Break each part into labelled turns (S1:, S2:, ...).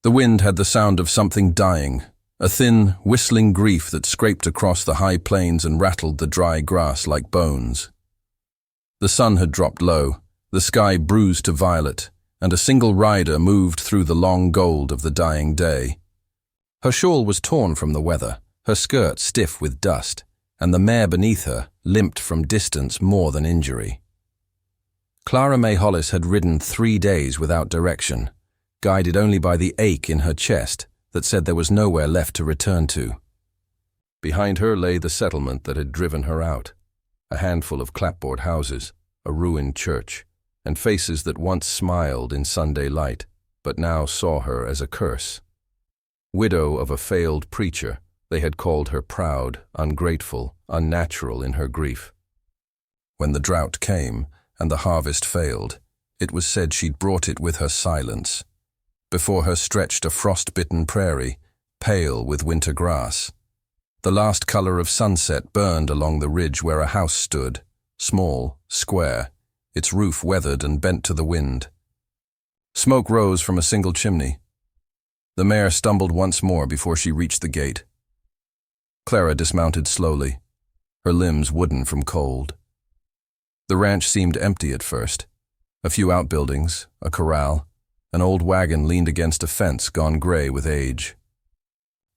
S1: The wind had the sound of something dying, a thin, whistling grief that scraped across the high plains and rattled the dry grass like bones. The sun had dropped low, the sky bruised to violet, and a single rider moved through the long gold of the dying day. Her shawl was torn from the weather, her skirt stiff with dust, and the mare beneath her limped from distance more than injury. Clara May Hollis had ridden 3 days without direction, guided only by the ache in her chest that said there was nowhere left to return to. Behind her lay the settlement that had driven her out, a handful of clapboard houses, a ruined church, and faces that once smiled in Sunday light, but now saw her as a curse. Widow of a failed preacher, they had called her proud, ungrateful, unnatural in her grief. When the drought came and the harvest failed, it was said she'd brought it with her silence. Before her stretched a frost-bitten prairie, pale with winter grass. The last color of sunset burned along the ridge where a house stood, small, square, its roof weathered and bent to the wind. Smoke rose from a single chimney. The mare stumbled once more before she reached the gate. Clara dismounted slowly, her limbs wooden from cold. The ranch seemed empty at first. A few outbuildings, a corral, an old wagon leaned against a fence gone gray with age.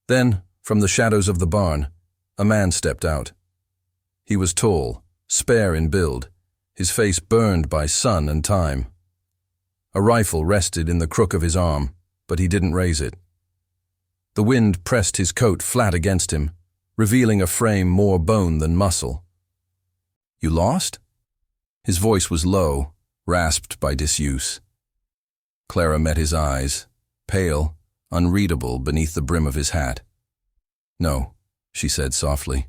S1: Then, from the shadows of the barn, a man stepped out. He was tall, spare in build, his face burned by sun and time. A rifle rested in the crook of his arm, but he didn't raise it. The wind pressed his coat flat against him, revealing a frame more bone than muscle. "You lost?" His voice was low, rasped by disuse. Clara met his eyes, pale, unreadable beneath the brim of his hat. "No," she said softly.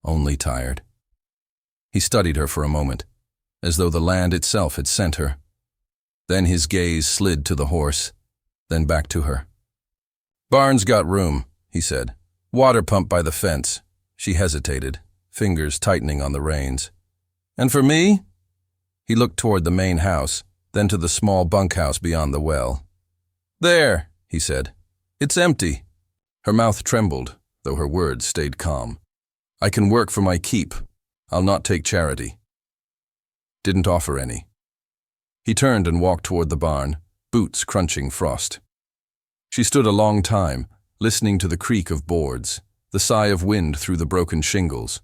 S1: "Only tired." He studied her for a moment, as though the land itself had sent her. Then his gaze slid to the horse, then back to her. "Barn's got room," he said. "Water pump by the fence." She hesitated, fingers tightening on the reins. "And for me?" He looked toward the main house, then to the small bunkhouse beyond the well. "There," he said. "It's empty." Her mouth trembled, though her words stayed calm. "I can work for my keep. I'll not take charity." Didn't offer any. He turned and walked toward the barn, boots crunching frost. She stood a long time, listening to the creak of boards, the sigh of wind through the broken shingles.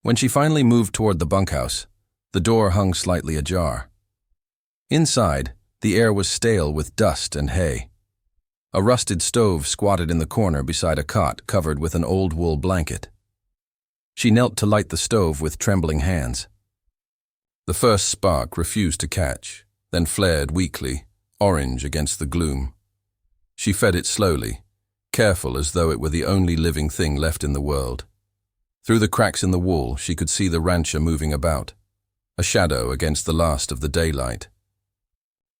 S1: When she finally moved toward the bunkhouse, the door hung slightly ajar. Inside, the air was stale with dust and hay. A rusted stove squatted in the corner beside a cot covered with an old wool blanket. She knelt to light the stove with trembling hands. The first spark refused to catch, then flared weakly, orange against the gloom. She fed it slowly, careful as though it were the only living thing left in the world. Through the cracks in the wool, she could see the rancher moving about, a shadow against the last of the daylight.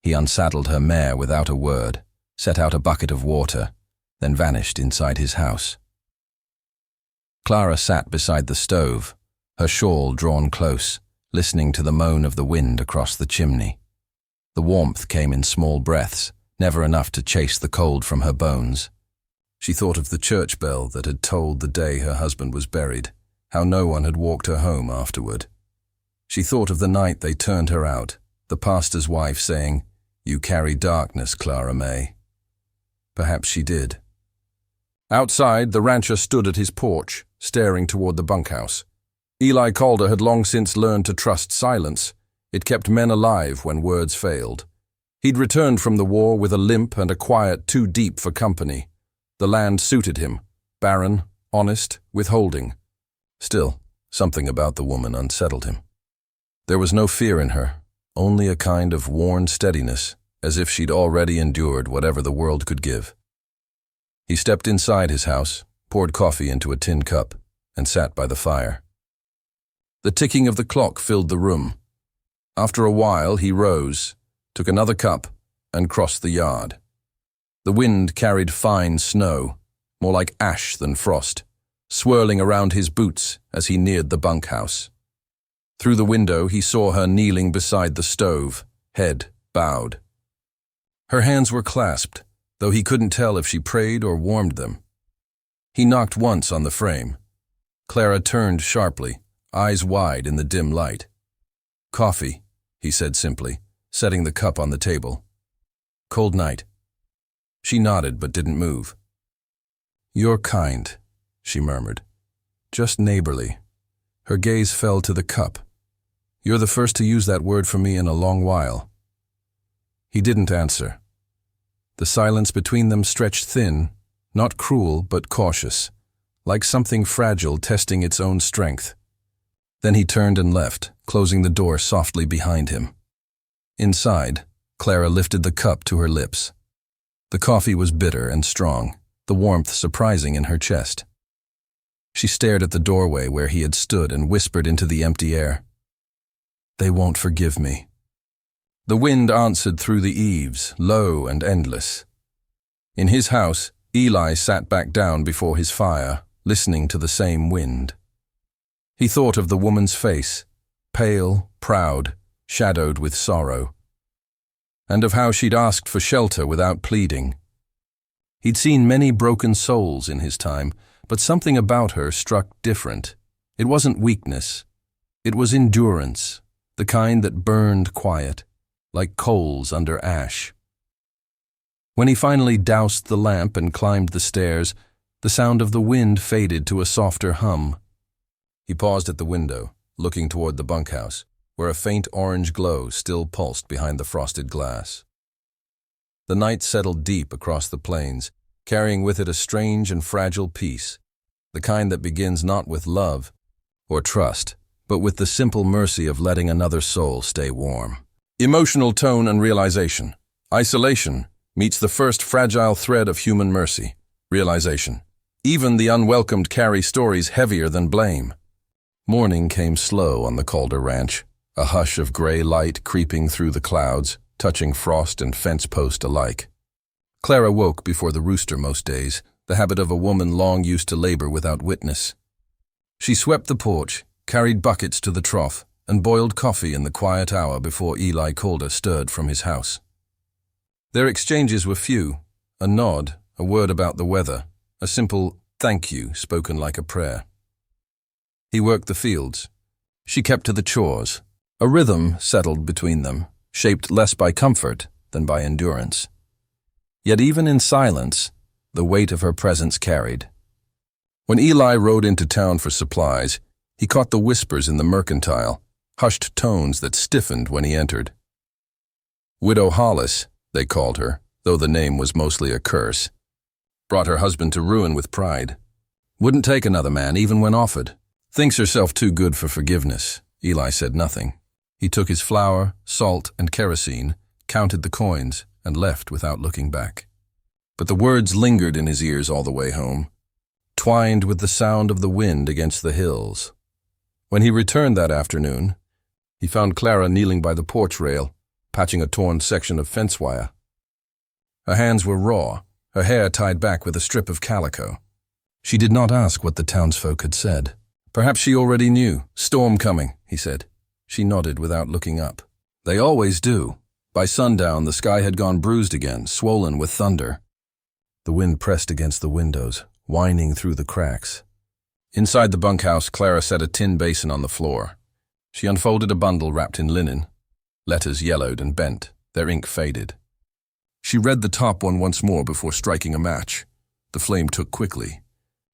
S1: He unsaddled her mare without a word, set out a bucket of water, then vanished inside his house. Clara sat beside the stove, her shawl drawn close, listening to the moan of the wind across the chimney. The warmth came in small breaths, never enough to chase the cold from her bones. She thought of the church bell that had tolled the day her husband was buried, how no one had walked her home afterward. She thought of the night they turned her out, the pastor's wife saying, "You carry darkness, Clara May." Perhaps she did. Outside, the rancher stood at his porch, staring toward the bunkhouse. Eli Calder had long since learned to trust silence. It kept men alive when words failed. He'd returned from the war with a limp and a quiet too deep for company. The land suited him, barren, honest, withholding. Still, something about the woman unsettled him. There was no fear in her, only a kind of worn steadiness, as if she'd already endured whatever the world could give. He stepped inside his house, poured coffee into a tin cup, and sat by the fire. The ticking of the clock filled the room. After a while, he rose, took another cup, and crossed the yard. The wind carried fine snow, more like ash than frost, swirling around his boots as he neared the bunkhouse. Through the window, he saw her kneeling beside the stove, head bowed. Her hands were clasped, though he couldn't tell if she prayed or warmed them. He knocked once on the frame. Clara turned sharply, eyes wide in the dim light. "Coffee," he said simply, setting the cup on the table. "Cold night." She nodded but didn't move. "You're kind," she murmured. "Just neighborly." Her gaze fell to the cup. "You're the first to use that word for me in a long while." He didn't answer. The silence between them stretched thin, not cruel but cautious, like something fragile testing its own strength. Then he turned and left, closing the door softly behind him. Inside, Clara lifted the cup to her lips. The coffee was bitter and strong, the warmth surprising in her chest. She stared at the doorway where he had stood and whispered into the empty air, "They won't forgive me." The wind answered through the eaves, low and endless. In his house, Eli sat back down before his fire, listening to the same wind. He thought of the woman's face, pale, proud, shadowed with sorrow, and of how she'd asked for shelter without pleading. He'd seen many broken souls in his time, but something about her struck different. It wasn't weakness. It was endurance, the kind that burned quiet, like coals under ash. When he finally doused the lamp and climbed the stairs, the sound of the wind faded to a softer hum. He paused at the window, looking toward the bunkhouse, where a faint orange glow still pulsed behind the frosted glass. The night settled deep across the plains, carrying with it a strange and fragile peace, the kind that begins not with love or trust, but with the simple mercy of letting another soul stay warm. Emotional tone and realization. Isolation meets the first fragile thread of human mercy, realization. Even the unwelcomed carry stories heavier than blame. Morning came slow on the Calder ranch, a hush of gray light creeping through the clouds, touching frost and fence post alike. Clara woke before the rooster most days, the habit of a woman long used to labor without witness. She swept the porch, carried buckets to the trough, and boiled coffee in the quiet hour before Eli Calder stirred from his house. Their exchanges were few, a nod, a word about the weather, a simple thank you spoken like a prayer. He worked the fields. She kept to the chores. A rhythm settled between them, shaped less by comfort than by endurance. Yet even in silence, the weight of her presence carried. When Eli rode into town for supplies, he caught the whispers in the mercantile, hushed tones that stiffened when he entered. Widow Hollis, they called her, though the name was mostly a curse. Brought her husband to ruin with pride. Wouldn't take another man even when offered. Thinks herself too good for forgiveness. Eli said nothing. He took his flour, salt, and kerosene, counted the coins, and left without looking back. But the words lingered in his ears all the way home, twined with the sound of the wind against the hills. When he returned that afternoon, he found Clara kneeling by the porch rail, patching a torn section of fence wire. Her hands were raw, her hair tied back with a strip of calico. She did not ask what the townsfolk had said. Perhaps she already knew. "Storm coming," he said. She nodded without looking up. "They always do." By sundown, the sky had gone bruised again, swollen with thunder. The wind pressed against the windows, whining through the cracks. Inside the bunkhouse, Clara set a tin basin on the floor. She unfolded a bundle wrapped in linen. Letters yellowed and bent, their ink faded. She read the top one once more before striking a match. The flame took quickly.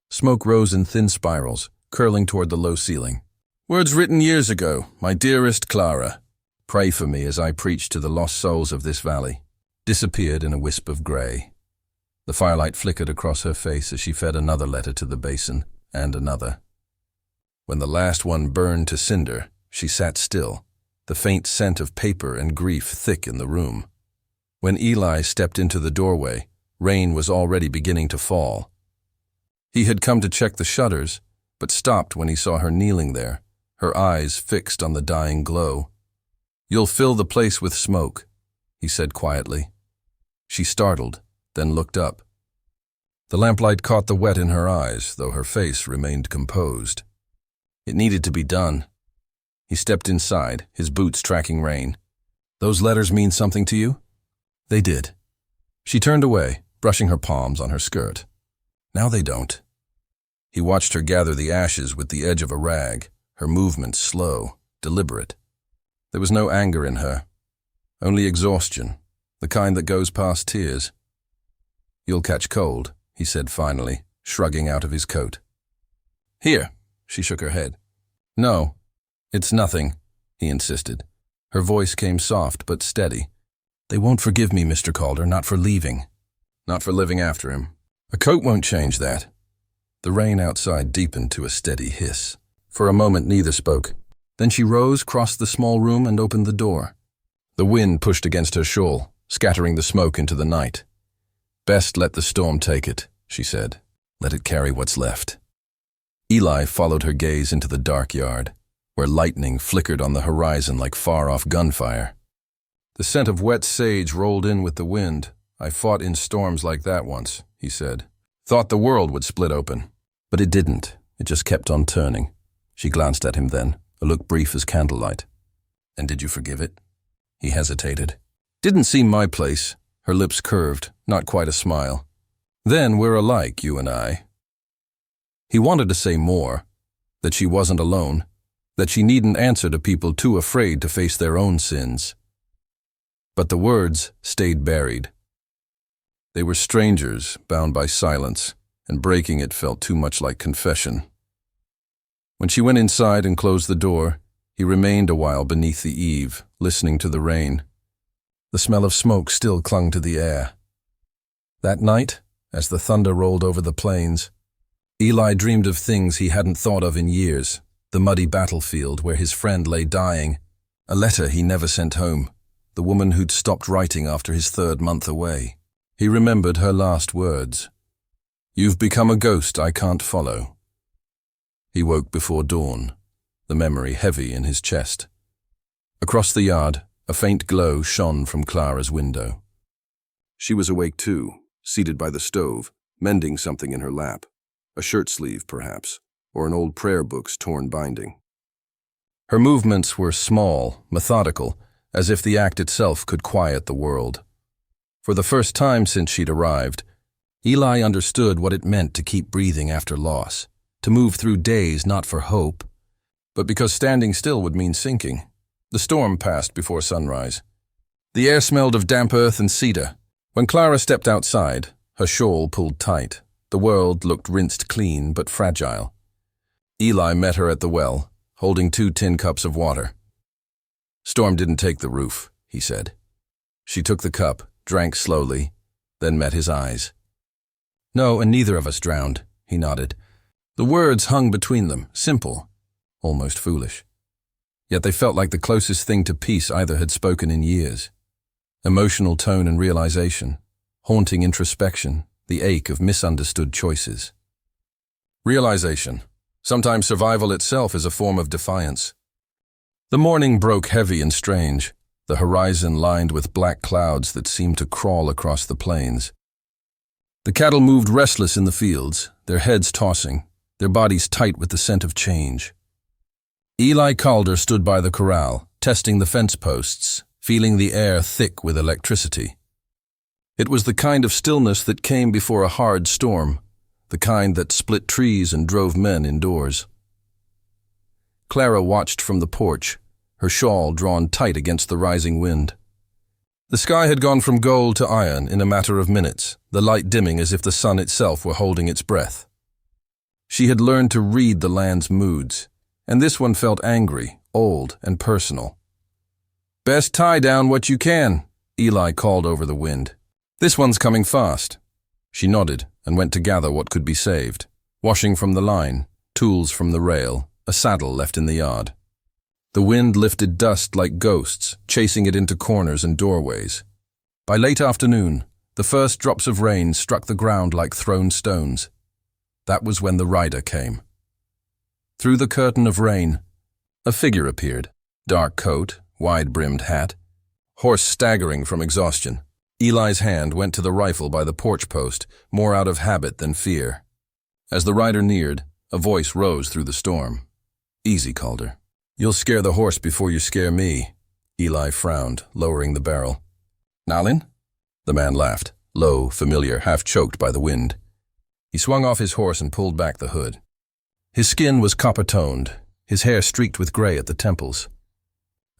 S1: Smoke rose in thin spirals, curling toward the low ceiling. "Words written years ago, my dearest Clara. Pray for me as I preach to the lost souls of this valley." Disappeared in a wisp of gray. The firelight flickered across her face as she fed another letter to the basin, and another. When the last one burned to cinder, she sat still, the faint scent of paper and grief thick in the room. When Eli stepped into the doorway, rain was already beginning to fall. He had come to check the shutters, but stopped when he saw her kneeling there, her eyes fixed on the dying glow. "You'll fill the place with smoke," he said quietly. She startled, then looked up. The lamplight caught the wet in her eyes, though her face remained composed. It needed to be done. He stepped inside, his boots tracking rain. "Those letters mean something to you?" They did. She turned away, brushing her palms on her skirt. Now they don't. He watched her gather the ashes with the edge of a rag, her movements slow, deliberate. There was no anger in her, only exhaustion, the kind that goes past tears. "You'll catch cold," he said finally, shrugging out of his coat. "Here," she shook her head. "No, it's nothing," he insisted. Her voice came soft but steady. "They won't forgive me, Mr. Calder, not for leaving. Not for living after him. A coat won't change that." The rain outside deepened to a steady hiss. For a moment neither spoke. Then she rose, crossed the small room, and opened the door. The wind pushed against her shawl, scattering the smoke into the night. "Best let the storm take it," she said. "Let it carry what's left." Eli followed her gaze into the dark yard, where lightning flickered on the horizon like far-off gunfire. The scent of wet sage rolled in with the wind. "I fought in storms like that once," he said. "Thought the world would split open. But it didn't. It just kept on turning." She glanced at him then, a look brief as candlelight. "And did you forgive it?" He hesitated. "Didn't seem my place." Her lips curved, not quite a smile. "Then we're alike, you and I." He wanted to say more, that she wasn't alone, that she needn't answer to people too afraid to face their own sins. But the words stayed buried. They were strangers, bound by silence, and breaking it felt too much like confession. When she went inside and closed the door, he remained a while beneath the eave, listening to the rain. The smell of smoke still clung to the air. That night, as the thunder rolled over the plains, Eli dreamed of things he hadn't thought of in years: the muddy battlefield where his friend lay dying, a letter he never sent home, the woman who'd stopped writing after his 3rd month away. He remembered her last words: "You've become a ghost I can't follow." He woke before dawn, the memory heavy in his chest. Across the yard, a faint glow shone from Clara's window. She was awake too, seated by the stove, mending something in her lap. A shirt sleeve, perhaps, or an old prayer book's torn binding. Her movements were small, methodical, as if the act itself could quiet the world. For the first time since she'd arrived, Eli understood what it meant to keep breathing after loss, to move through days not for hope, but because standing still would mean sinking. The storm passed before sunrise. The air smelled of damp earth and cedar. When Clara stepped outside, her shawl pulled tight. The world looked rinsed clean but fragile. Eli met her at the well, holding 2 tin cups of water. "Storm didn't take the roof," he said. She took the cup, drank slowly, then met his eyes. "No, and neither of us drowned," he nodded. The words hung between them, simple, almost foolish. Yet they felt like the closest thing to peace either had spoken in years. Emotional tone and realization, haunting introspection, the ache of misunderstood choices. Realization. Sometimes survival itself is a form of defiance. The morning broke heavy and strange, the horizon lined with black clouds that seemed to crawl across the plains. The cattle moved restless in the fields, their heads tossing, their bodies tight with the scent of change. Eli Calder stood by the corral, testing the fence posts, feeling the air thick with electricity. It was the kind of stillness that came before a hard storm, the kind that split trees and drove men indoors. Clara watched from the porch, her shawl drawn tight against the rising wind. The sky had gone from gold to iron in a matter of minutes, the light dimming as if the sun itself were holding its breath. She had learned to read the land's moods, and this one felt angry, old, and personal. "Best tie down what you can," Eli called over the wind. "This one's coming fast." She nodded and went to gather what could be saved. Washing from the line, tools from the rail, a saddle left in the yard. The wind lifted dust like ghosts, chasing it into corners and doorways. By late afternoon, the first drops of rain struck the ground like thrown stones. That was when the rider came. Through the curtain of rain, a figure appeared. Dark coat, wide-brimmed hat, horse staggering from exhaustion. Eli's hand went to the rifle by the porch post, more out of habit than fear. As the rider neared, a voice rose through the storm. "Easy, Calder. You'll scare the horse before you scare me." Eli frowned, lowering the barrel. "Nalin?" The man laughed. low, familiar, half-choked by the wind. He swung off his horse and pulled back the hood. His skin was copper-toned, his hair streaked with gray at the temples.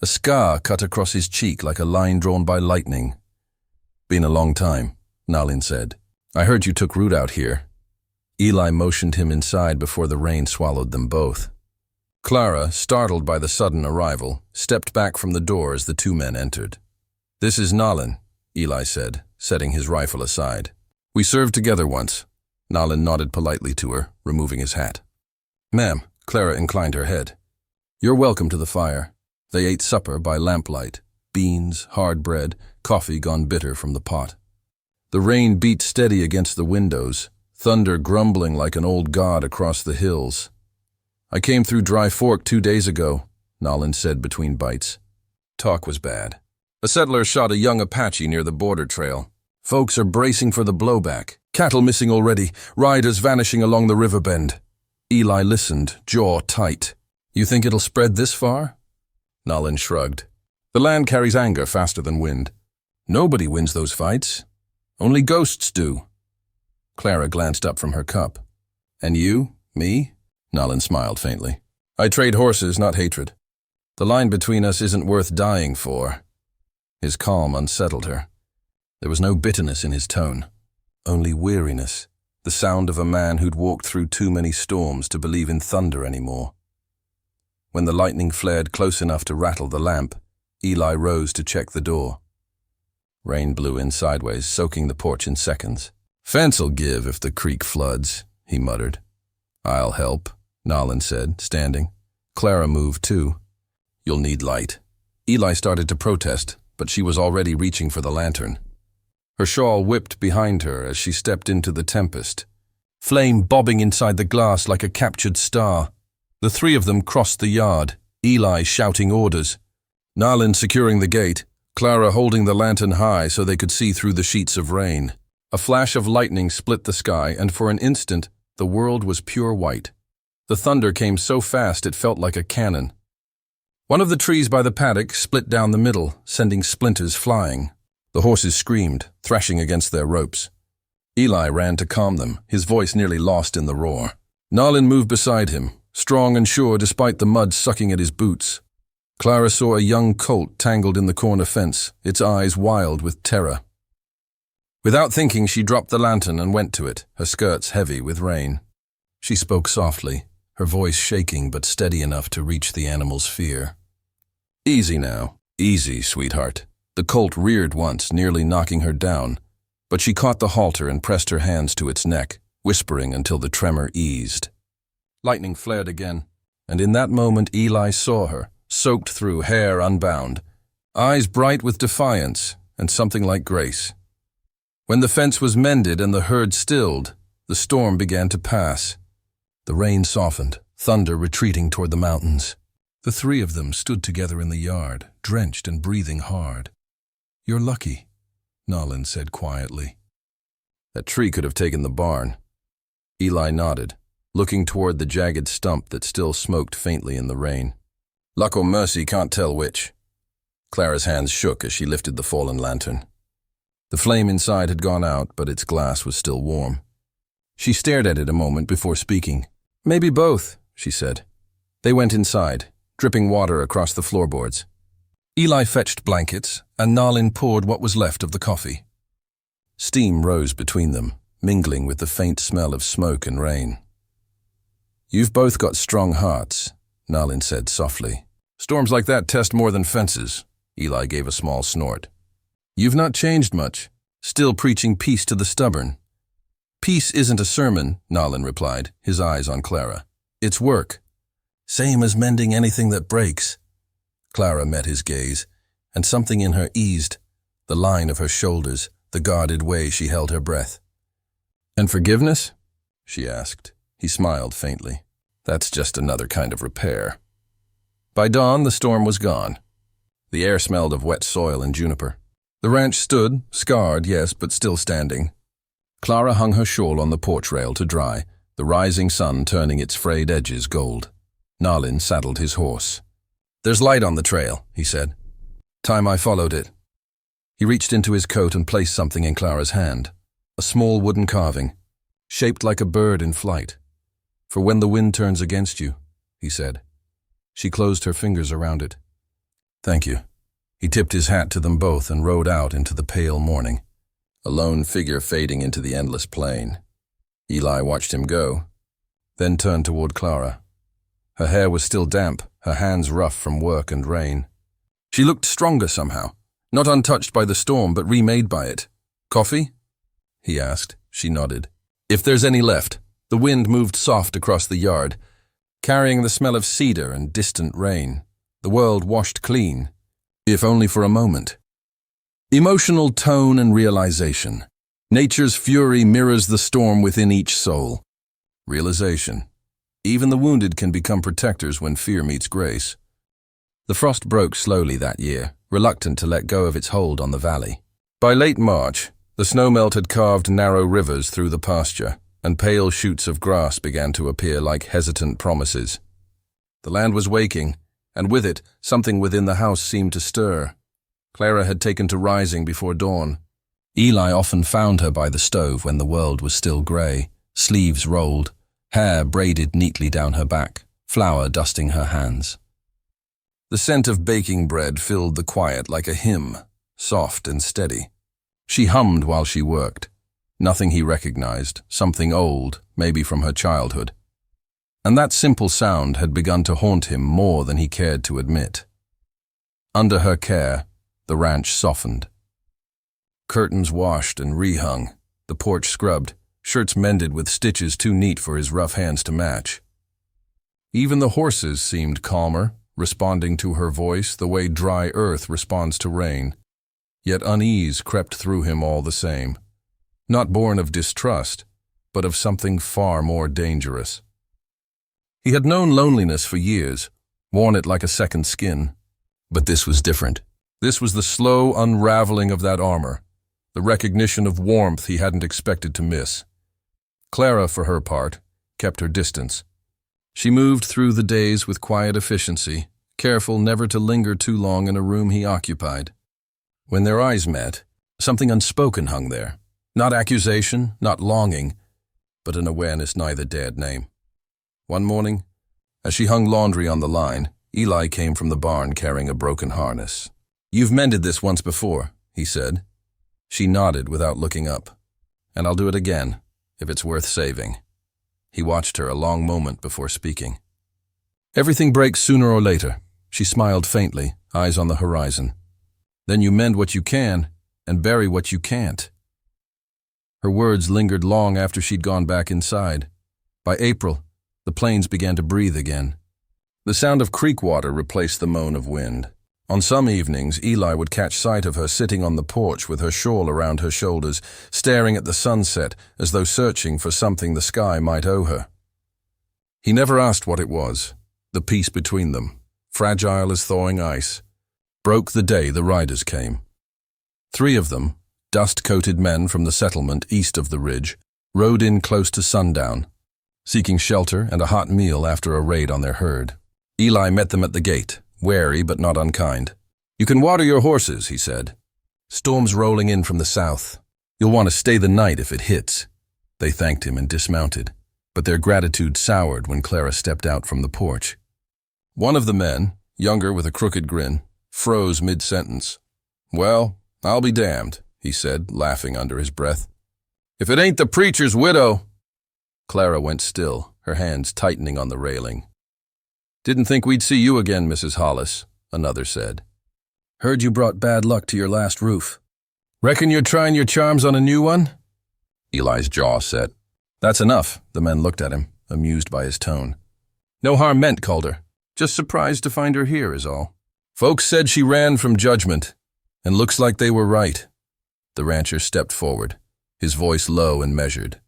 S1: A scar cut across his cheek like a line drawn by lightning. "Been a long time," Nalin said. "I heard you took root out here." Eli motioned him inside before the rain swallowed them both. Clara, startled by the sudden arrival, stepped back from the door as the two men entered. "This is Nalin," Eli said, setting his rifle aside. "We served together once." Nalin nodded politely to her, removing his hat. "Ma'am," Clara inclined her head. "You're welcome to the fire." They ate supper by lamplight, beans, hard bread, coffee gone bitter from the pot. The rain beat steady against the windows, thunder grumbling like an old god across the hills. "I came through Dry Fork 2 days ago," Nalin said between bites. Talk was bad. "A settler shot a young Apache near the border trail. Folks are bracing for the blowback. Cattle missing already, riders vanishing along the river bend." Eli listened, jaw tight. "You think it'll spread this far?" Nalin shrugged. "The land carries anger faster than wind. Nobody wins those fights. Only ghosts do." Clara glanced up from her cup. "And you? Me?" Nalin smiled faintly. "I trade horses, not hatred. The line between us isn't worth dying for." His calm unsettled her. There was no bitterness in his tone, only weariness, the sound of a man who'd walked through too many storms to believe in thunder anymore. When the lightning flared close enough to rattle the lamp, Eli rose to check the door. Rain blew in sideways, soaking the porch in seconds. "Fence'll give if the creek floods," he muttered. "I'll help," Nalin said, standing. Clara moved too. "You'll need light." Eli started to protest, but she was already reaching for the lantern. Her shawl whipped behind her as she stepped into the tempest, flame bobbing inside the glass like a captured star. The three of them crossed the yard, Eli shouting orders, Nalin securing the gate, Clara holding the lantern high so they could see through the sheets of rain. A flash of lightning split the sky, and for an instant, the world was pure white. The thunder came so fast it felt like a cannon. One of the trees by the paddock split down the middle, sending splinters flying. The horses screamed, thrashing against their ropes. Eli ran to calm them, his voice nearly lost in the roar. Nalin moved beside him, strong and sure despite the mud sucking at his boots. Clara saw a young colt tangled in the corner fence, its eyes wild with terror. Without thinking, she dropped the lantern and went to it, her skirts heavy with rain. She spoke softly, her voice shaking but steady enough to reach the animal's fear. "Easy now. Easy, sweetheart." The colt reared once, nearly knocking her down, but she caught the halter and pressed her hands to its neck, whispering until the tremor eased. Lightning flared again, and in that moment Eli saw her, soaked through, hair unbound, eyes bright with defiance and something like grace. When the fence was mended and the herd stilled, the storm began to pass. The rain softened, thunder retreating toward the mountains. The three of them stood together in the yard, drenched and breathing hard. "You're lucky," Nalin said quietly. "That tree could have taken the barn." Eli nodded, looking toward the jagged stump that still smoked faintly in the rain. "Luck or mercy, can't tell which." Clara's hands shook as she lifted the fallen lantern. The flame inside had gone out, but its glass was still warm. She stared at it a moment before speaking. "Maybe both," she said. They went inside, dripping water across the floorboards. Eli fetched blankets, and Nalin poured what was left of the coffee. Steam rose between them, mingling with the faint smell of smoke and rain. "You've both got strong hearts," Nalin said softly. "Storms like that test more than fences." Eli gave a small snort. "You've not changed much, still preaching peace to the stubborn." "Peace isn't a sermon," Nalin replied, his eyes on Clara. "It's work. Same as mending anything that breaks." Clara met his gaze, and something in her eased, the line of her shoulders, the guarded way she held her breath. "And forgiveness?" she asked. He smiled faintly. "That's just another kind of repair." By dawn, the storm was gone. The air smelled of wet soil and juniper. The ranch stood, scarred, yes, but still standing. Clara hung her shawl on the porch rail to dry, the rising sun turning its frayed edges gold. Nalin saddled his horse. "There's light on the trail," he said. "Time I followed it." He reached into his coat and placed something in Clara's hand. A small wooden carving, shaped like a bird in flight. "For when the wind turns against you," he said. She closed her fingers around it. "Thank you." He tipped his hat to them both and rode out into the pale morning, a lone figure fading into the endless plain. Eli watched him go, then turned toward Clara. Her hair was still damp, her hands rough from work and rain. She looked stronger somehow, not untouched by the storm, but remade by it. "Coffee?" he asked. She nodded. "If there's any left." The wind moved soft across the yard, carrying the smell of cedar and distant rain. The world washed clean, if only for a moment. Emotional tone and realization. Nature's fury mirrors the storm within each soul. Realization. Even the wounded can become protectors when fear meets grace. The frost broke slowly that year, reluctant to let go of its hold on the valley. By late March, the snowmelt had carved narrow rivers through the pasture, and pale shoots of grass began to appear like hesitant promises. The land was waking, and with it, something within the house seemed to stir. Clara had taken to rising before dawn. Eli often found her by the stove when the world was still grey, sleeves rolled, hair braided neatly down her back, flour dusting her hands. The scent of baking bread filled the quiet like a hymn, soft and steady. She hummed while she worked. Nothing he recognized, something old, maybe from her childhood. And that simple sound had begun to haunt him more than he cared to admit. Under her care, the ranch softened. Curtains washed and rehung, the porch scrubbed, shirts mended with stitches too neat for his rough hands to match. Even the horses seemed calmer, responding to her voice the way dry earth responds to rain. Yet unease crept through him all the same. Not born of distrust, but of something far more dangerous. He had known loneliness for years, worn it like a second skin. But this was different. This was the slow unraveling of that armor, the recognition of warmth he hadn't expected to miss. Clara, for her part, kept her distance. She moved through the days with quiet efficiency, careful never to linger too long in a room he occupied. When their eyes met, something unspoken hung there. Not accusation, not longing, but an awareness neither dared name. One morning, as she hung laundry on the line, Eli came from the barn carrying a broken harness. "You've mended this once before," he said. She nodded without looking up. "And I'll do it again, if it's worth saving." He watched her a long moment before speaking. "Everything breaks sooner or later," she smiled faintly, eyes on the horizon. "Then you mend what you can and bury what you can't." Her words lingered long after she'd gone back inside. By April, the plains began to breathe again. The sound of creek water replaced the moan of wind. On some evenings, Eli would catch sight of her sitting on the porch with her shawl around her shoulders, staring at the sunset as though searching for something the sky might owe her. He never asked what it was. The peace between them, fragile as thawing ice, broke the day the riders came. 3 of them, dust-coated men from the settlement east of the ridge, rode in close to sundown, seeking shelter and a hot meal after a raid on their herd. Eli met them at the gate, wary but not unkind. "You can water your horses," he said. "Storm's rolling in from the south. You'll want to stay the night if it hits." They thanked him and dismounted, but their gratitude soured when Clara stepped out from the porch. One of the men, younger with a crooked grin, froze mid-sentence. "Well, I'll be damned," he said, laughing under his breath. "If it ain't the preacher's widow." Clara went still, her hands tightening on the railing. "Didn't think we'd see you again, Mrs. Hollis," another said. "Heard you brought bad luck to your last roof. Reckon you're trying your charms on a new one?" Eli's jaw set. "That's enough," the men looked at him, amused by his tone. "No harm meant, Calder. Just surprised to find her here is all. Folks said she ran from judgment, and looks like they were right." The rancher stepped forward, his voice low and measured.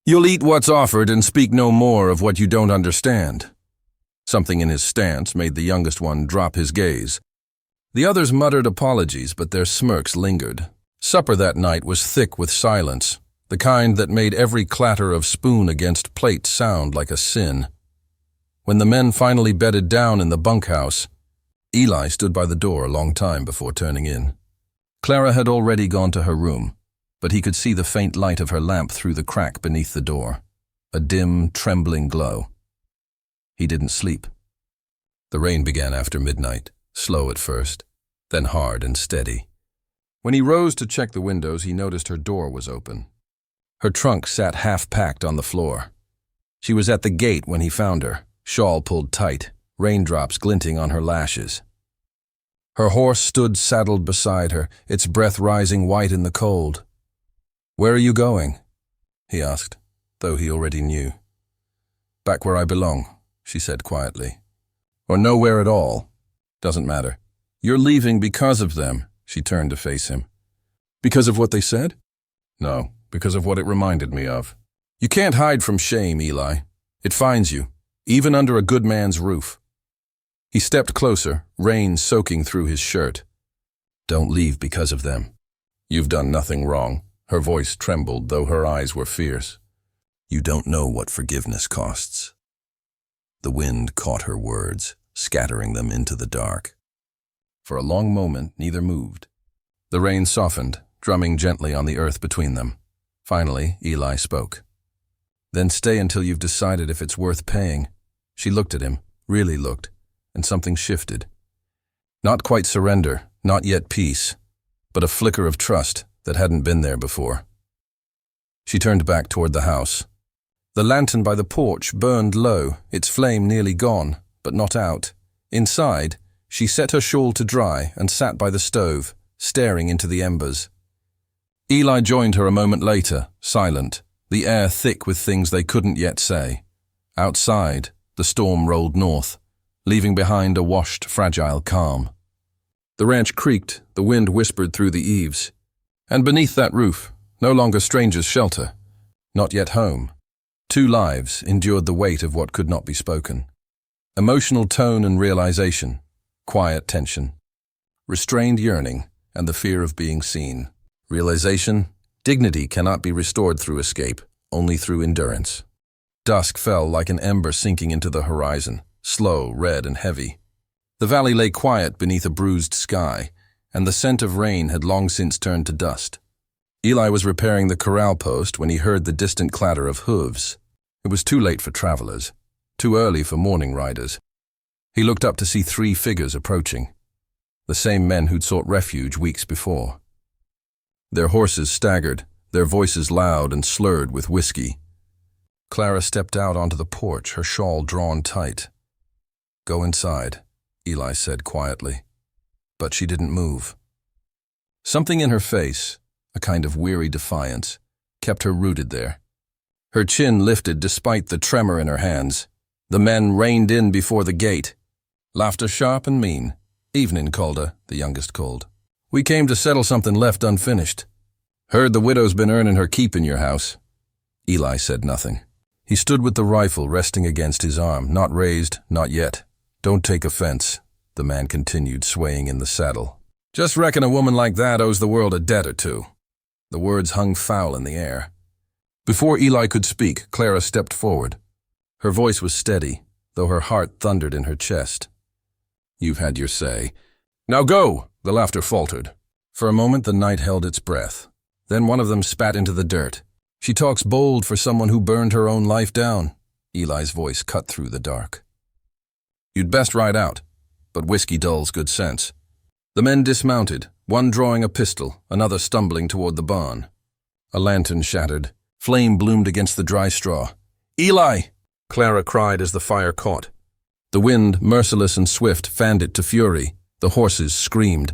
S1: "You'll eat what's offered and speak no more of what you don't understand." Something in his stance made the youngest one drop his gaze. The others muttered apologies, but their smirks lingered. Supper that night was thick with silence, the kind that made every clatter of spoon against plate sound like a sin. When the men finally bedded down in the bunkhouse, Eli stood by the door a long time before turning in. Clara had already gone to her room, but he could see the faint light of her lamp through the crack beneath the door, a dim, trembling glow. He didn't sleep. The rain began after midnight, slow at first, then hard and steady. When he rose to check the windows, he noticed her door was open. Her trunk sat half-packed on the floor. She was at the gate when he found her, shawl pulled tight, raindrops glinting on her lashes. Her horse stood saddled beside her, its breath rising white in the cold. "Where are you going?" he asked, though he already knew. "Back where I belong," she said quietly. "Or nowhere at all. Doesn't matter. You're leaving because of them." She turned to face him. "Because of what they said?" "No, because of what it reminded me of. You can't hide from shame, Eli. It finds you, even under a good man's roof." He stepped closer, rain soaking through his shirt. "Don't leave because of them. You've done nothing wrong." Her voice trembled, though her eyes were fierce. "You don't know what forgiveness costs." The wind caught her words, scattering them into the dark. For a long moment, neither moved. The rain softened, drumming gently on the earth between them. Finally, Eli spoke. "Then stay until you've decided if it's worth paying." She looked at him, really looked, and something shifted. Not quite surrender, not yet peace, but a flicker of trust that hadn't been there before. She turned back toward the house. The lantern by the porch burned low, its flame nearly gone, but not out. Inside, she set her shawl to dry and sat by the stove, staring into the embers. Eli joined her a moment later, silent, the air thick with things they couldn't yet say. Outside, the storm rolled north, leaving behind a washed, fragile calm. The ranch creaked, the wind whispered through the eaves. And beneath that roof, no longer strangers' shelter, not yet home. Two lives endured the weight of what could not be spoken. Emotional tone and realization, quiet tension, restrained yearning, and the fear of being seen. Realization, dignity cannot be restored through escape, only through endurance. Dusk fell like an ember sinking into the horizon, slow, red, and heavy. The valley lay quiet beneath a bruised sky, and the scent of rain had long since turned to dust. Eli was repairing the corral post when he heard the distant clatter of hooves. It was too late for travelers, too early for morning riders. He looked up to see 3 figures approaching, the same men who'd sought refuge weeks before. Their horses staggered, their voices loud and slurred with whiskey. Clara stepped out onto the porch, her shawl drawn tight. "Go inside," Eli said quietly. But she didn't move. Something in her face, a kind of weary defiance, kept her rooted there. Her chin lifted despite the tremor in her hands. The men reined in before the gate. Laughter sharp and mean. "Evening, Calder," the youngest called. "We came to settle something left unfinished. Heard the widow's been earning her keep in your house." Eli said nothing. He stood with the rifle resting against his arm, not raised, not yet. "Don't take offense," the man continued, swaying in the saddle. "Just reckon a woman like that owes the world a debt or two." The words hung foul in the air. Before Eli could speak, Clara stepped forward. Her voice was steady, though her heart thundered in her chest. "You've had your say. Now go!" The laughter faltered. For a moment the night held its breath. Then one of them spat into the dirt. "She talks bold for someone who burned her own life down." Eli's voice cut through the dark. "You'd best ride out, but whiskey dulls good sense." The men dismounted, one drawing a pistol, another stumbling toward the barn. A lantern shattered. Flame bloomed against the dry straw. "Eli!" Clara cried as the fire caught. The wind, merciless and swift, fanned it to fury. The horses screamed.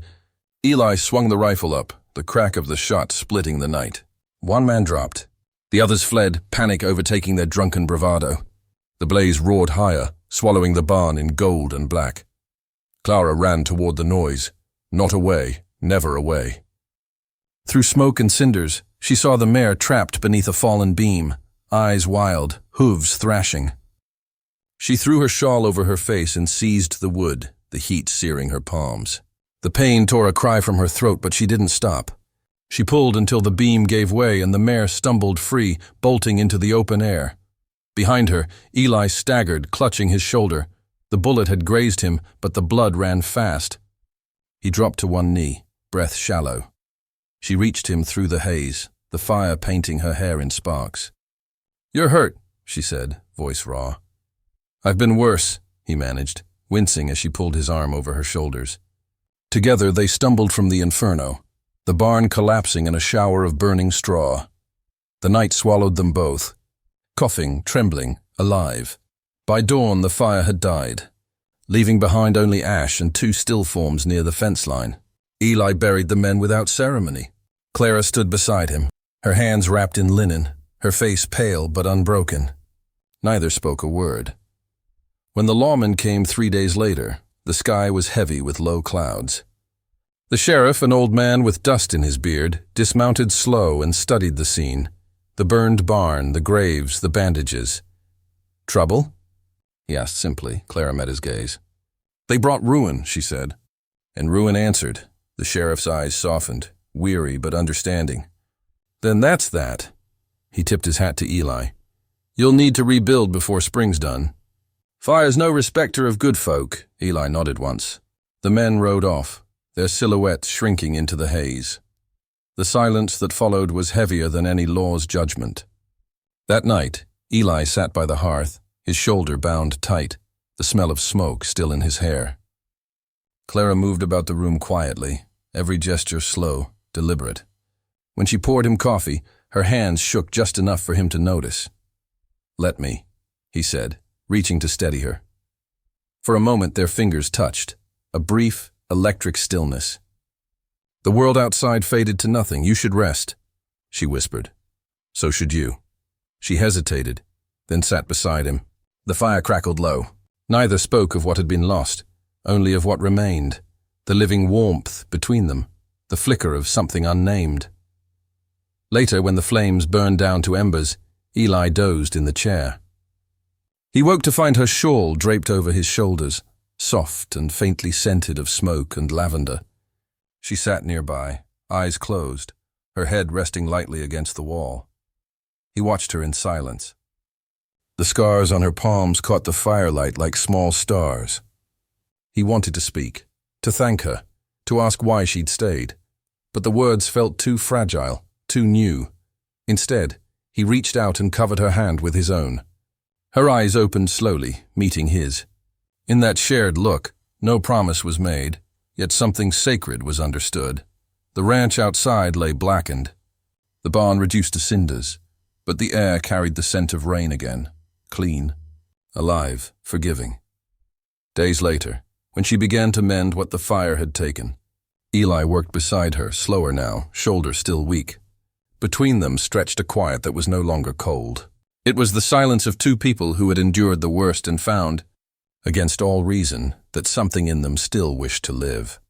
S1: Eli swung the rifle up, the crack of the shot splitting the night. One man dropped. The others fled, panic overtaking their drunken bravado. The blaze roared higher, swallowing the barn in gold and black. Clara ran toward the noise. Not away, never away. Through smoke and cinders, she saw the mare trapped beneath a fallen beam, eyes wild, hooves thrashing. She threw her shawl over her face and seized the wood, the heat searing her palms. The pain tore a cry from her throat, but she didn't stop. She pulled until the beam gave way and the mare stumbled free, bolting into the open air. Behind her, Eli staggered, clutching his shoulder. The bullet had grazed him, but the blood ran fast. He dropped to one knee, breath shallow. She reached him through the haze, the fire painting her hair in sparks. "You're hurt," she said, voice raw. "I've been worse," he managed, wincing as she pulled his arm over her shoulders. Together they stumbled from the inferno, the barn collapsing in a shower of burning straw. The night swallowed them both, coughing, trembling, alive. By dawn the fire had died, leaving behind only ash and two still forms near the fence line. Eli buried the men without ceremony. Clara stood beside him, her hands wrapped in linen, her face pale but unbroken. Neither spoke a word. When the lawman came 3 days later, the sky was heavy with low clouds. The sheriff, an old man with dust in his beard, dismounted slow and studied the scene. The burned barn, the graves, the bandages. "Trouble?" he asked simply. Clara met his gaze. "They brought ruin," she said. And ruin answered. The sheriff's eyes softened, weary but understanding. "Then that's that." He tipped his hat to Eli. "You'll need to rebuild before spring's done." "Fire's no respecter of good folk," Eli nodded once. The men rode off, their silhouettes shrinking into the haze. The silence that followed was heavier than any law's judgment. That night, Eli sat by the hearth, his shoulder bound tight, the smell of smoke still in his hair. Clara moved about the room quietly, every gesture slow, deliberate. When she poured him coffee, her hands shook just enough for him to notice. "Let me," he said, reaching to steady her. For a moment their fingers touched, a brief, electric stillness. "The world outside faded to nothing. You should rest," she whispered. "So should you." She hesitated, then sat beside him. The fire crackled low. Neither spoke of what had been lost, only of what remained, the living warmth between them, the flicker of something unnamed. Later, when the flames burned down to embers, Eli dozed in the chair. He woke to find her shawl draped over his shoulders, soft and faintly scented of smoke and lavender. She sat nearby, eyes closed, her head resting lightly against the wall. He watched her in silence. The scars on her palms caught the firelight like small stars. He wanted to speak, to thank her, to ask why she'd stayed, but the words felt too fragile, too new. Instead, he reached out and covered her hand with his own. Her eyes opened slowly, meeting his. In that shared look, no promise was made, yet something sacred was understood. The ranch outside lay blackened, the barn reduced to cinders, but the air carried the scent of rain again, clean, alive, forgiving. Days later, when she began to mend what the fire had taken, Eli worked beside her, slower now, shoulder still weak. Between them stretched a quiet that was no longer cold. It was the silence of two people who had endured the worst and found, against all reason, that something in them still wished to live.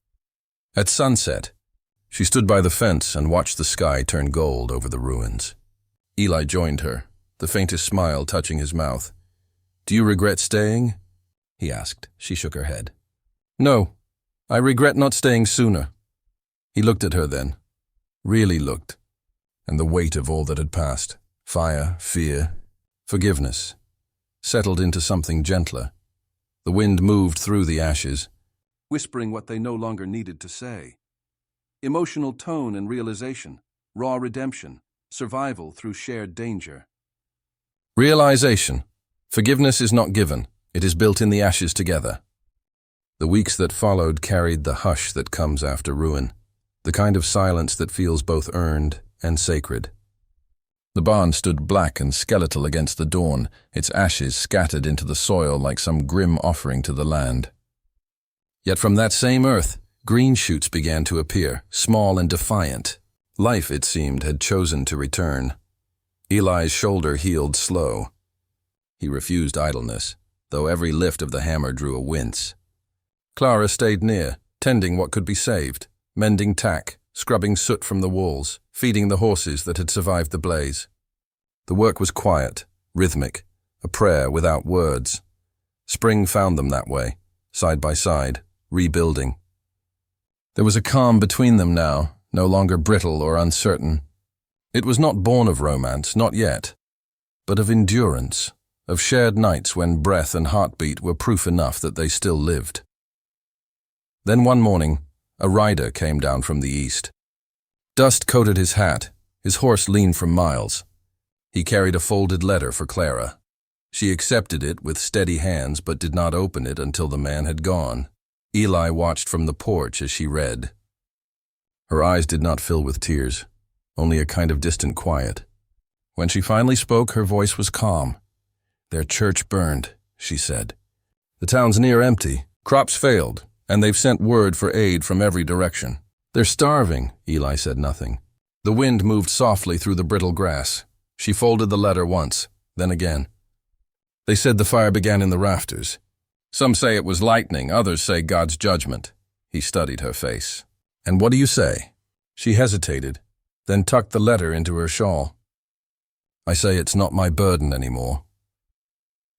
S1: At sunset, she stood by the fence and watched the sky turn gold over the ruins. Eli joined her, the faintest smile touching his mouth. "Do you regret staying?" he asked. She shook her head. "No, I regret not staying sooner." He looked at her then, really looked, and the weight of all that had passed, fire, fear, forgiveness, settled into something gentler. The wind moved through the ashes, whispering what they no longer needed to say. Emotional tone and realization, raw redemption, survival through shared danger. Realization. Forgiveness is not given, it is built in the ashes together. The weeks that followed carried the hush that comes after ruin, the kind of silence that feels both earned and sacred. The barn stood black and skeletal against the dawn, its ashes scattered into the soil like some grim offering to the land. Yet from that same earth, green shoots began to appear, small and defiant. Life, it seemed, had chosen to return. Eli's shoulder healed slow. He refused idleness, though every lift of the hammer drew a wince. Clara stayed near, tending what could be saved, mending tack, scrubbing soot from the walls, feeding the horses that had survived the blaze. The work was quiet, rhythmic, a prayer without words. Spring found them that way, side by side, rebuilding. There was a calm between them now, no longer brittle or uncertain. It was not born of romance, not yet, but of endurance, of shared nights when breath and heartbeat were proof enough that they still lived. Then one morning, a rider came down from the east. Dust coated his hat. His horse leaned for miles. He carried a folded letter for Clara. She accepted it with steady hands but did not open it until the man had gone. Eli watched from the porch as she read. Her eyes did not fill with tears, only a kind of distant quiet. When she finally spoke, her voice was calm. "Their church burned," she said. "The town's near empty. Crops failed, and they've sent word for aid from every direction." "They're starving," Eli said nothing. The wind moved softly through the brittle grass. She folded the letter once, then again. "They said the fire began in the rafters. Some say it was lightning, others say God's judgment." He studied her face. "And what do you say?" She hesitated, then tucked the letter into her shawl. "I say it's not my burden anymore."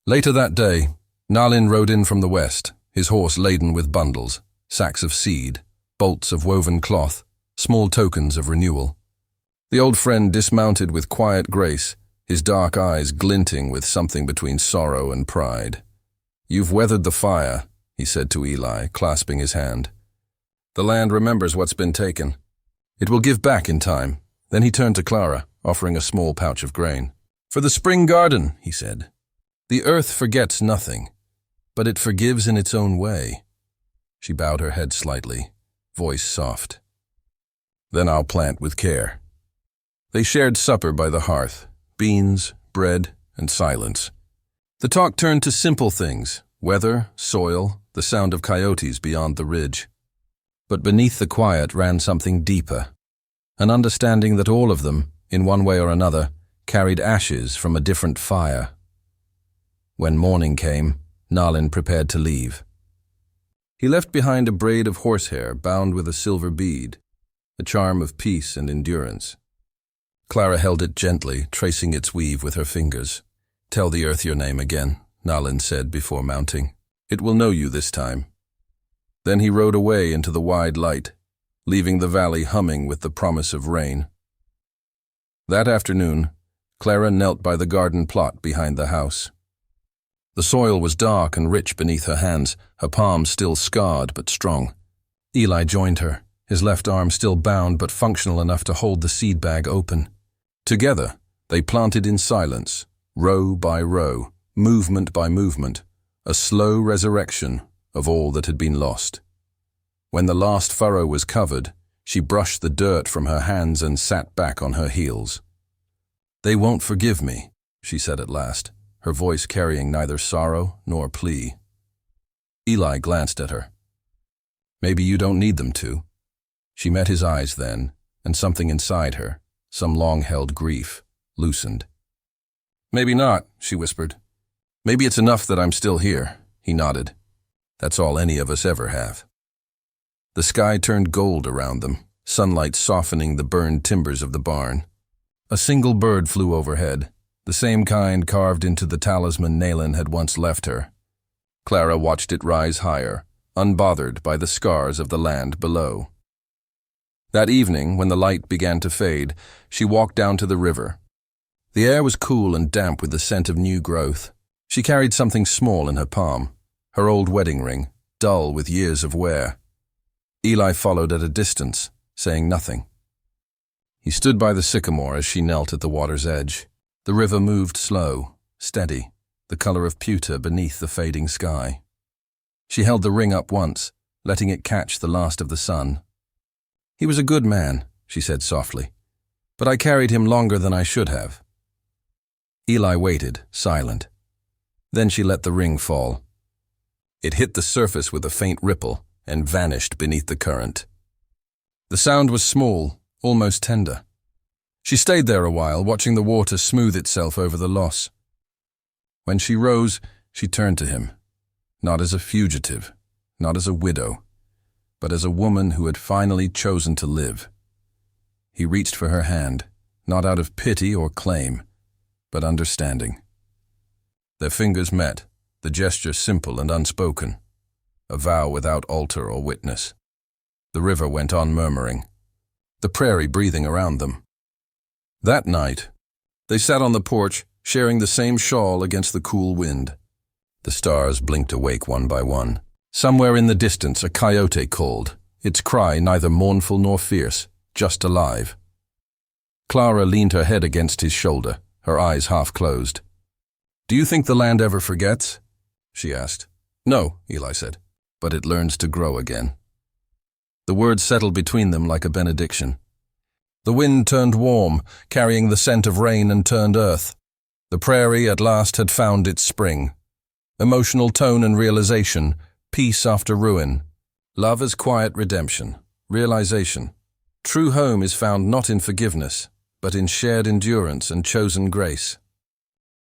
S1: Later that day, Nalin rode in from the west, his horse laden with bundles, sacks of seed, bolts of woven cloth, small tokens of renewal. The old friend dismounted with quiet grace, his dark eyes glinting with something between sorrow and pride. "You've weathered the fire," he said to Eli, clasping his hand. "The land remembers what's been taken. It will give back in time." Then he turned to Clara, offering a small pouch of grain. "For the spring garden," he said. "The earth forgets nothing, but it forgives in its own way." She bowed her head slightly, voice soft. "Then I'll plant with care." They shared supper by the hearth, beans, bread, and silence. The talk turned to simple things, weather, soil, the sound of coyotes beyond the ridge. But beneath the quiet ran something deeper, an understanding that all of them, in one way or another, carried ashes from a different fire. When morning came, Nalin prepared to leave. He left behind a braid of horsehair bound with a silver bead, a charm of peace and endurance. Clara held it gently, tracing its weave with her fingers. "Tell the earth your name again," Nalin said before mounting. "It will know you this time." Then he rode away into the wide light, leaving the valley humming with the promise of rain. That afternoon, Clara knelt by the garden plot behind the house. The soil was dark and rich beneath her hands, her palms still scarred but strong. Eli joined her, his left arm still bound but functional enough to hold the seed bag open. Together, they planted in silence, row by row, movement by movement, a slow resurrection of all that had been lost. When the last furrow was covered, she brushed the dirt from her hands and sat back on her heels. "They won't forgive me," she said at last, her voice carrying neither sorrow nor plea. Eli glanced at her. "Maybe you don't need them to." She met his eyes then, and something inside her, some long-held grief, loosened. "Maybe not," she whispered. "Maybe it's enough that I'm still here." He nodded. "That's all any of us ever have." The sky turned gold around them, sunlight softening the burned timbers of the barn. A single bird flew overhead, the same kind carved into the talisman Nalin had once left her. Clara watched it rise higher, unbothered by the scars of the land below. That evening, when the light began to fade, she walked down to the river. The air was cool and damp with the scent of new growth. She carried something small in her palm, her old wedding ring, dull with years of wear. Eli followed at a distance, saying nothing. He stood by the sycamore as she knelt at the water's edge. The river moved slow, steady, the color of pewter beneath the fading sky. She held the ring up once, letting it catch the last of the sun. "He was a good man," she said softly, "but I carried him longer than I should have." Eli waited, silent. Then she let the ring fall. It hit the surface with a faint ripple and vanished beneath the current. The sound was small, almost tender. She stayed there a while, watching the water smooth itself over the loss. When she rose, she turned to him, not as a fugitive, not as a widow, but as a woman who had finally chosen to live. He reached for her hand, not out of pity or claim, but understanding. Their fingers met, the gesture simple and unspoken, a vow without altar or witness. The river went on murmuring, the prairie breathing around them. That night, they sat on the porch, sharing the same shawl against the cool wind. The stars blinked awake one by one. Somewhere in the distance, a coyote called, its cry neither mournful nor fierce, just alive. Clara leaned her head against his shoulder, her eyes half closed. "Do you think the land ever forgets?" she asked. "No," Eli said, "but it learns to grow again." The words settled between them like a benediction. The wind turned warm, carrying the scent of rain and turned earth. The prairie at last had found its spring. Emotional tone and realization, peace after ruin. Love as quiet redemption, realization. True home is found not in forgiveness, but in shared endurance and chosen grace.